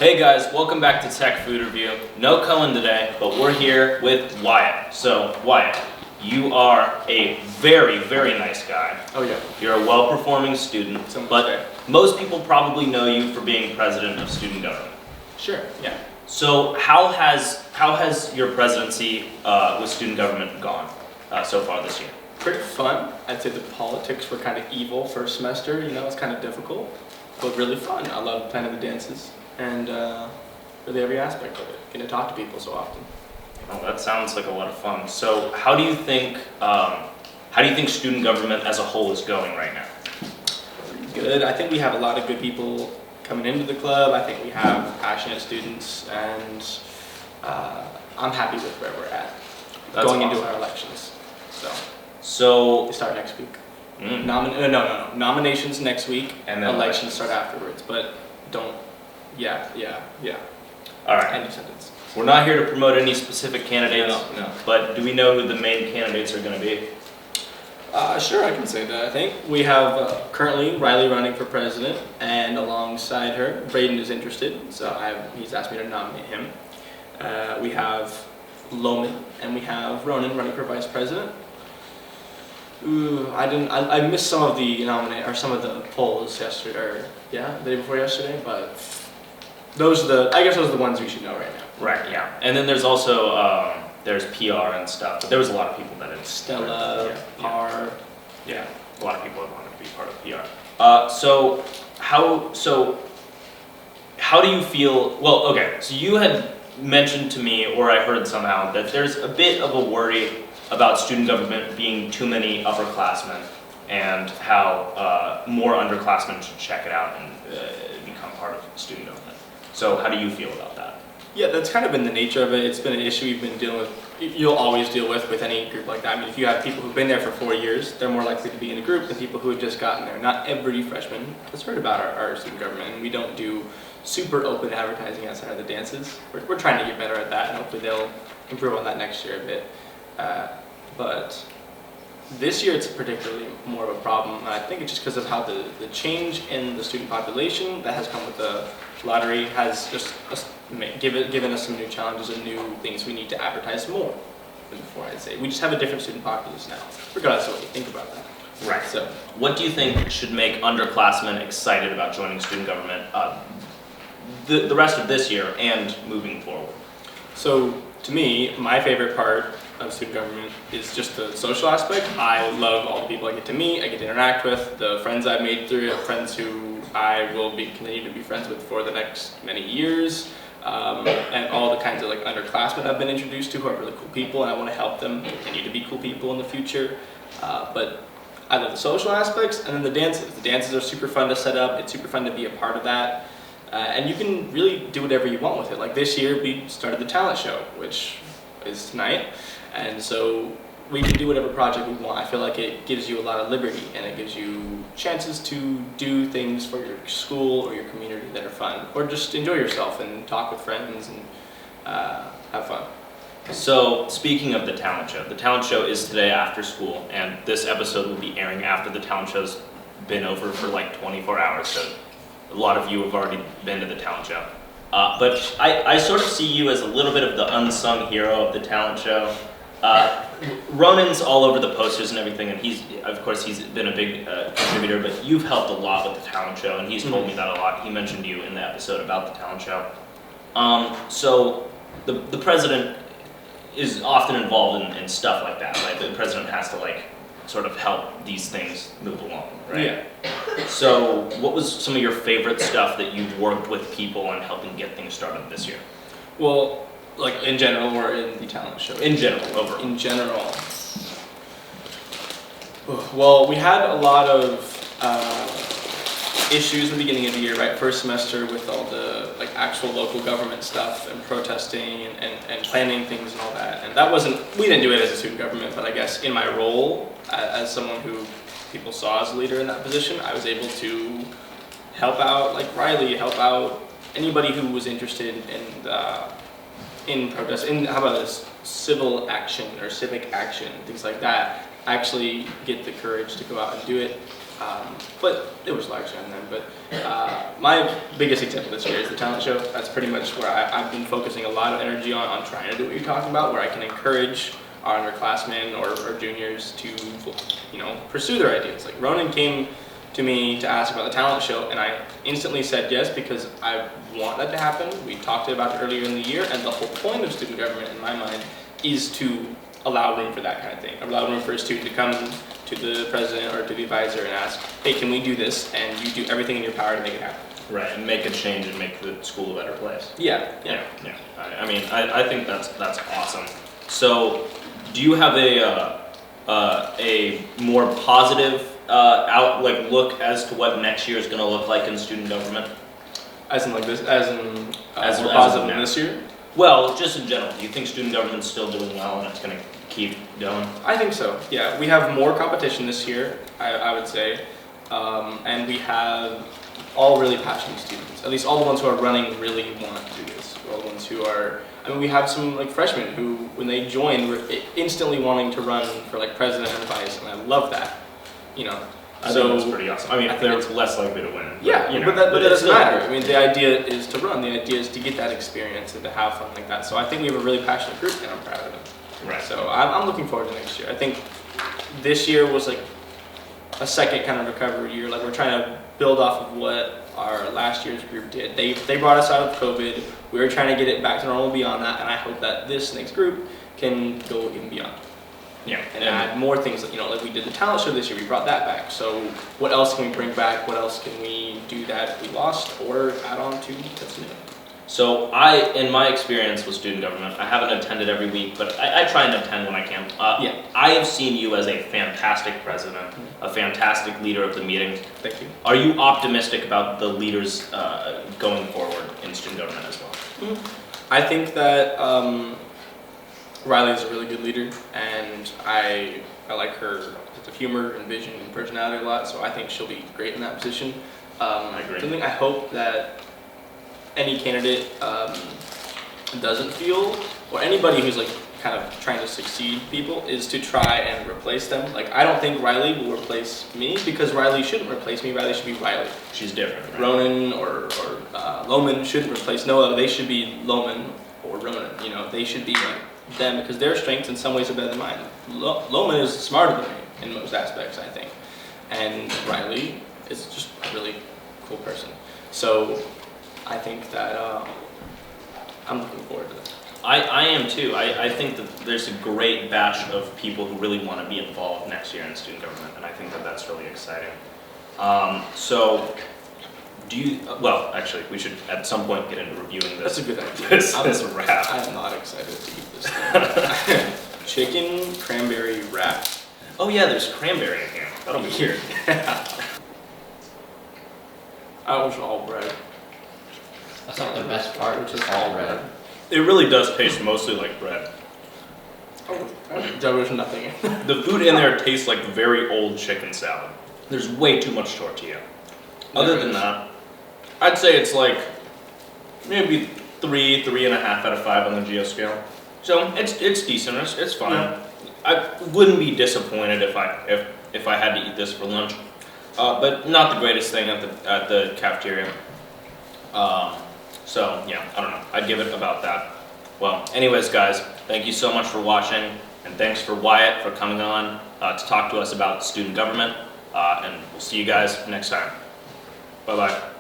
Hey guys, welcome back to Tech Food Review. No Koen today, but we're here with Wyatt. So, Wyatt, you are a very, very nice guy. Oh yeah. You're a well-performing student, but most people probably know you for being president of student government. Sure, yeah. So, how has your presidency with student government gone so far this year? Pretty fun. I'd say the politics were kind of evil first semester, it's kind of difficult, but really fun. I love planning the dances and really every aspect of it. Getting to talk to people so often. Oh, that sounds like a lot of fun. So, how do you think student government as a whole is going right now? Pretty good. I think we have a lot of good people coming into the club. I think we have passionate students, and I'm happy with where we're at. That's going awesome. into our elections. So they start next week. Mm. No. Nominations next week, and then elections start afterwards. But don't. Yeah. All right. End of sentence. We're not here to promote any specific candidates. No. But do we know who the main candidates are going to be? Sure, I can say that. I think we have currently Riley running for president, and alongside her, Braden is interested, so he's asked me to nominate him. We have Loman, and we have Ronan running for vice president. I missed some of the polls yesterday, the day before yesterday, but I guess those are the ones we should know right now. Right. Yeah. And then there's also there's PR and stuff, but there was a lot of people that had Stella, R. Yeah, a lot of people that wanted to be part of PR. So how do you feel? Well, okay. So you had mentioned to me, or I heard somehow, that there's a bit of a worry about student government being too many upperclassmen, and how more underclassmen should check it out and become part of student government. So how do you feel about that? Yeah, that's kind of been the nature of it. It's been an issue we've been dealing with. You'll always deal with any group like that. I mean, if you have people who've been there for 4 years, they're more likely to be in a group than people who have just gotten there. Not every freshman has heard about our student government, and we don't do super open advertising outside of the dances. We're trying to get better at that, and hopefully they'll improve on that next year a bit. But this year it's particularly more of a problem, and I think it's just because of how the change in the student population that has come with the lottery has just given us some new challenges and new things we need to advertise more than before, I'd say. We just have a different student populace now, regardless of what you think about that. Right. So, what do you think should make underclassmen excited about joining student government the rest of this year and moving forward? So, to me, my favorite part of student government is just the social aspect. I love all the people I get to meet, I get to interact with, the friends I've made through it, friends who I will continue to be friends with for the next many years, and all the kinds of underclassmen I've been introduced to who are really cool people, and I want to help them continue to be cool people in the future. But I love the social aspects, and then the dances. The dances are super fun to set up. It's super fun to be a part of that. And you can really do whatever you want with it. Like this year, we started the talent show, which is tonight. And so we can do whatever project we want. I feel like it gives you a lot of liberty, and it gives you chances to do things for your school or your community that are fun, or just enjoy yourself and talk with friends and have fun. So, speaking of the talent show is today after school, and this episode will be airing after the talent show's been over for 24 hours, so a lot of you have already been to the talent show. But I sort of see you as a little bit of the unsung hero of the talent show. Ronan's all over the posters and everything, and he's been a big contributor, but you've helped a lot with the talent show, and he's told me that a lot. He mentioned you in the episode about the talent show. So the president is often involved in stuff like that, right? The president has to sort of help these things move along, right? Yeah. So what was some of your favorite stuff that you've worked with people on helping get things started this year? Well, in general, or in the talent show? In general, overall. In general. Well, we had a lot of issues in the beginning of the year, right? First semester with all the actual local government stuff and protesting and planning things and all that. And we didn't do it as a student government, but I guess in my role as someone who people saw as a leader in that position, I was able to help out Riley, help out anybody who was interested in protest, how about this, civil action or civic action, things like that. Actually get the courage to go out and do it. but it was largely on them. But my biggest example this year is the talent show. That's pretty much where I've been focusing a lot of energy on trying to do what you're talking about, where I can encourage our underclassmen or juniors to, pursue their ideas. Like Ronan came to me to ask about the talent show, and I instantly said yes because I want that to happen. We talked about it earlier in the year, and the whole point of student government, in my mind, is to allow room for that kind of thing. Allow room for a student to come to the president or to the advisor and ask, hey, can we do this? And you do everything in your power to make it happen. Right, and make a change and make the school a better place. Yeah. I mean, I think that's awesome. So, do you have a more positive look as to what next year is going to look like in student government? As in like this, as more as positive than this year? Well, just in general, do you think student government's still doing well and it's going to keep going? I think so, yeah. We have more competition this year, I would say, and we have all really passionate students. At least all the ones who are running really want to do this. All the ones who are, we have some like freshmen who, when they join, were instantly wanting to run for like president and vice, and I love that, I think that's pretty awesome. I mean, they're less likely to win. But that doesn't matter. I mean, the idea is to run. The idea is to get that experience and to have fun like that. So I think we have a really passionate group, and I'm proud of it. Right. So I'm looking forward to next year. I think this year was like a second kind of recovery year. Like we're trying to build off of what our last year's group did. They brought us out of COVID. We were trying to get it back to normal beyond that, and I hope that this next group can go even beyond. Yeah, and add more things. Like we did the talent show this year, we brought that back. So what else can we bring back? What else can we do that we lost or add on to that's new? So in my experience with student government, I haven't attended every week, but I try and attend when I can. I have seen you as a fantastic president, a fantastic leader of the meetings. Thank you. Are you optimistic about the leaders going forward in student government as well? I think that Riley is a really good leader, and I like her sense of humor and vision and personality a lot, so I think she'll be great in that position. I agree. Something I hope that any candidate doesn't feel, or anybody who's like kind of trying to succeed people, is to try and replace them. Like I don't think Riley will replace me, because Riley shouldn't replace me. Riley should be Riley. She's different. Right? Ronan or Loman shouldn't replace Noah. They should be Loman or Ronan. They should be like them, because their strengths in some ways are better than mine. Loman is smarter than me in most aspects, I think, and Riley is just a really cool person. So I think that I'm looking forward to that. I am too. I think that there's a great batch of people who really want to be involved next year in student government, and I think that that's really exciting. So, well, actually, we should at some point get into reviewing this. That's a good idea. This wrap. I'm not excited to eat this thing. Chicken cranberry wrap. Oh yeah, there's cranberry in here. That'll be weird. I wish all bread. That's not the best part, which is all bread. It really does taste mostly like bread. There was nothing. The food in there tastes like very old chicken salad. There's way too much tortilla. Other than that, I'd say it's like maybe 3.5 out of 5 on the Geo scale. So it's decent. It's fine. Yeah. I wouldn't be disappointed if I had to eat this for lunch, but not the greatest thing at the cafeteria. So yeah, I don't know. I'd give it about that. Well, anyways, guys, thank you so much for watching, and thanks for Wyatt for coming on to talk to us about student government. And we'll see you guys next time. Bye bye.